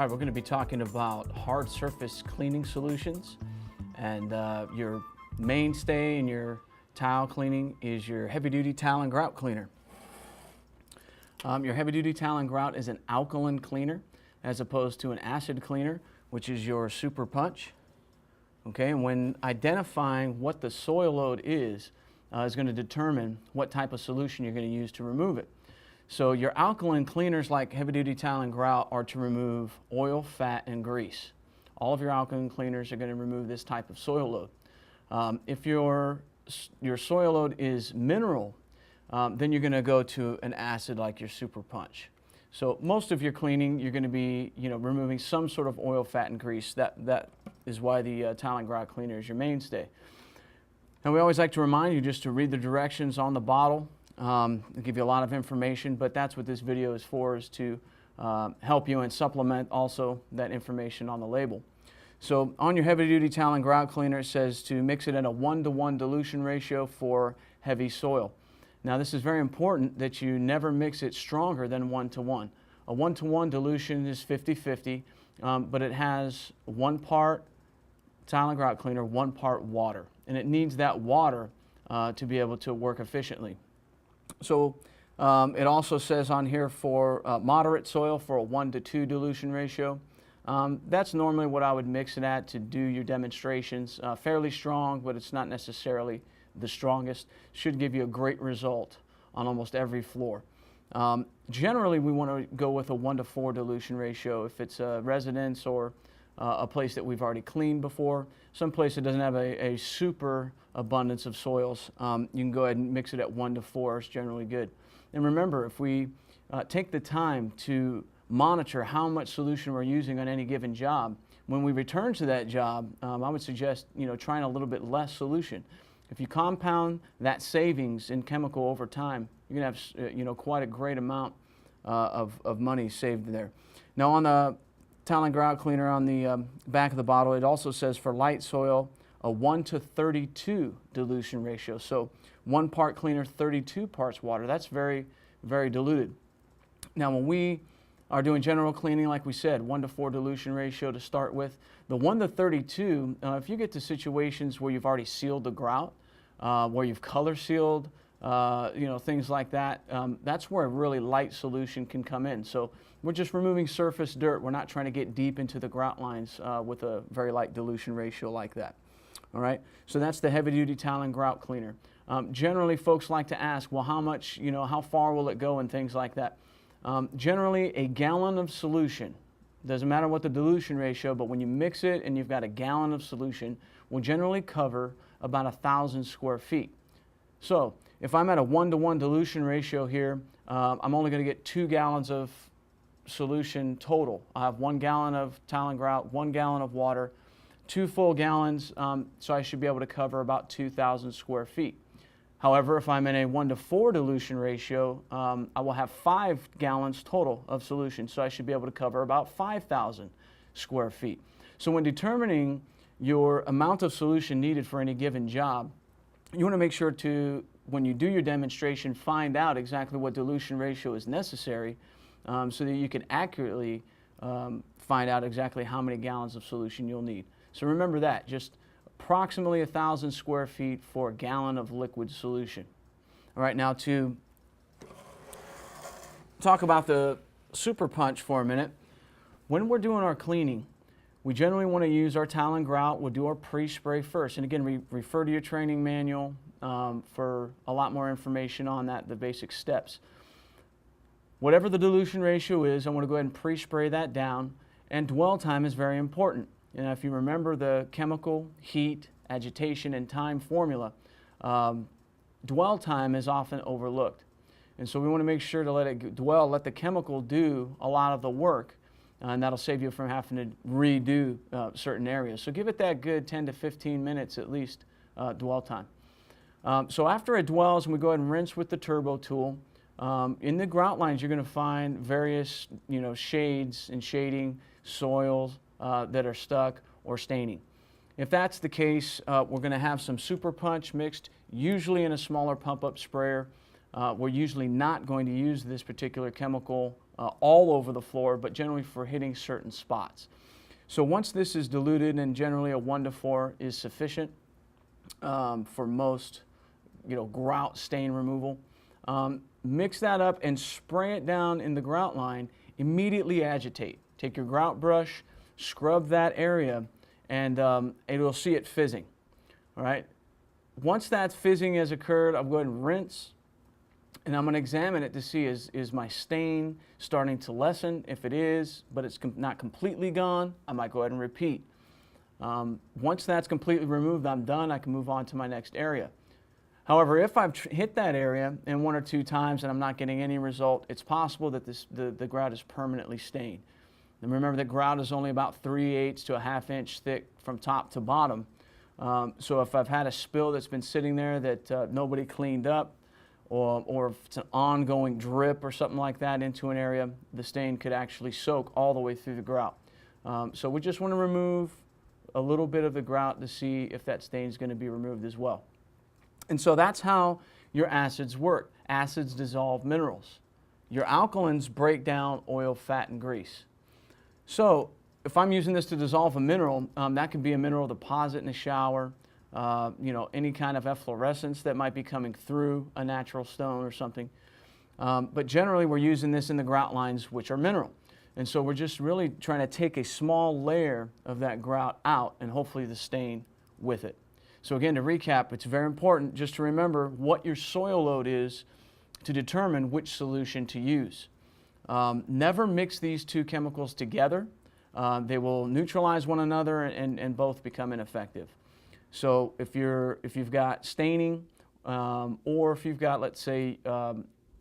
All right, we're going to be talking about hard surface cleaning solutions, and your mainstay in your tile cleaning is your heavy-duty tile and grout cleaner. Your heavy-duty tile and grout is an alkaline cleaner as opposed to an acid cleaner, which is your super punch. Okay, and when identifying what the soil load is going to determine what type of solution you're going to use to remove it. So your alkaline cleaners like heavy-duty tile and grout are to remove oil, fat, and grease. All of your alkaline cleaners are going to remove this type of soil load. If your soil load is mineral, then you're going to go to an acid like your super punch. So most of your cleaning, you're going to be, removing some sort of oil, fat, and grease. That is why the tile and grout cleaner is your mainstay. And we always like to remind you just to read the directions on the bottle. It'll give you a lot of information, but that's what this video is for, is to help you and supplement also that information on the label. So on your heavy-duty tile and grout cleaner, it says to mix it in a 1-to-1 dilution ratio for heavy soil. Now this is very important that you never mix it stronger than 1-to-1. A 1-to-1 dilution is 50-50, but it has 1 part tile and grout cleaner, 1 part water, and it needs that water to be able to work efficiently. So it also says on here for moderate soil for a 1-to-2 dilution ratio. That's normally what I would mix it at to do your demonstrations. Fairly strong, but it's not necessarily the strongest. Should give you a great result on almost every floor. Generally, we want to go with a 1-to-4 dilution ratio if it's a residence or a place that we've already cleaned before. Some place that doesn't have a super abundance of soils, you can go ahead and mix it at 1-to-4. It's generally good. And remember, if we take the time to monitor how much solution we're using on any given job, when we return to that job, I would suggest trying a little bit less solution. If you compound that savings in chemical over time, you're going to have quite a great amount of money saved there. Now on the tile and grout cleaner on the back of the bottle, it also says for light soil a 1-to-32 dilution ratio. So 1 part cleaner, 32 parts water. That's very, very diluted. Now when we are doing general cleaning, like we said, 1-to-4 dilution ratio to start with. The 1-to-32, if you get to situations where you've already sealed the grout, where you've color sealed, things like that, that's where a really light solution can come in. So we're just removing surface dirt. We're not trying to get deep into the grout lines with a very light dilution ratio like that. All right, so that's the heavy-duty tile and grout cleaner. Generally, folks like to ask, well, how much, how far will it go and things like that. Generally, a gallon of solution, doesn't matter what the dilution ratio, but when you mix it and you've got a gallon of solution, will generally cover about 1,000 square feet. So if I'm at a 1-to-1 dilution ratio here, I'm only going to get 2 gallons of solution total. I have 1 gallon of tile and grout, 1 gallon of water, 2 full gallons, so I should be able to cover about 2,000 square feet. However, if I'm in a 1-to-4 dilution ratio, I will have 5 gallons total of solution, so I should be able to cover about 5,000 square feet. So when determining your amount of solution needed for any given job, you want to make sure to, when you do your demonstration, find out exactly what dilution ratio is necessary so that you can accurately find out exactly how many gallons of solution you'll need. So remember that, just approximately 1,000 square feet for a gallon of liquid solution. All right, now to talk about the super punch for a minute. When we're doing our cleaning, we generally want to use our tile and grout. We'll do our pre-spray first. And again, refer to your training manual for a lot more information on that, the basic steps. Whatever the dilution ratio is, I want to go ahead and pre-spray that down. And dwell time is very important. And if you remember the chemical, heat, agitation, and time formula, dwell time is often overlooked. And so we want to make sure to let it dwell, let the chemical do a lot of the work, and that'll save you from having to redo certain areas. So give it that good 10 to 15 minutes at least dwell time. So after it dwells, and we go ahead and rinse with the turbo tool, in the grout lines you're going to find various shades and shading, soils, that are stuck or staining. If that's the case, we're going to have some super punch mixed, usually in a smaller pump-up sprayer. We're usually not going to use this particular chemical all over the floor, but generally for hitting certain spots. So once this is diluted, and generally a 1 to 4 is sufficient for most, grout stain removal, mix that up and spray it down in the grout line. Immediately agitate. Take your grout brush, scrub that area, and you'll see it fizzing. All right. Once that fizzing has occurred, I'll go ahead and rinse, and I'm going to examine it to see is my stain starting to lessen. If it is, but it's not completely gone, I might go ahead and repeat. Once that's completely removed, I'm done. I can move on to my next area. However, if I've hit that area and 1 or 2 times and I'm not getting any result, it's possible that the grout is permanently stained. And remember that grout is only about 3/8 to a 1/2 inch thick from top to bottom. So if I've had a spill that's been sitting there that nobody cleaned up, or if it's an ongoing drip or something like that into an area, the stain could actually soak all the way through the grout. So we just want to remove a little bit of the grout to see if that stain is going to be removed as well. And so that's how your acids work. Acids dissolve minerals. Your alkalins break down oil, fat, and grease. So if I'm using this to dissolve a mineral, that could be a mineral deposit in a shower, any kind of efflorescence that might be coming through a natural stone or something. But generally we're using this in the grout lines, which are mineral. And so we're just really trying to take a small layer of that grout out and hopefully the stain with it. So again, to recap, it's very important just to remember what your soil load is to determine which solution to use. Never mix these two chemicals together. They will neutralize one another and both become ineffective. So if you've got staining, or if you've got, let's say,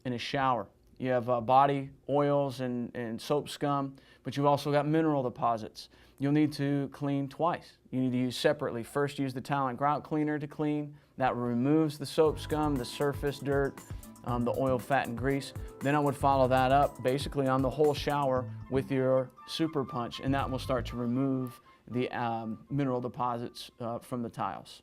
in a shower, you have body oils and soap scum, but you've also got mineral deposits. You'll need to clean twice. You need to use separately. First, use the towel and grout cleaner to clean. That removes the soap scum, the surface dirt, the oil, fat, and grease. Then I would follow that up basically on the whole shower with your super punch, and that will start to remove the mineral deposits from the tiles.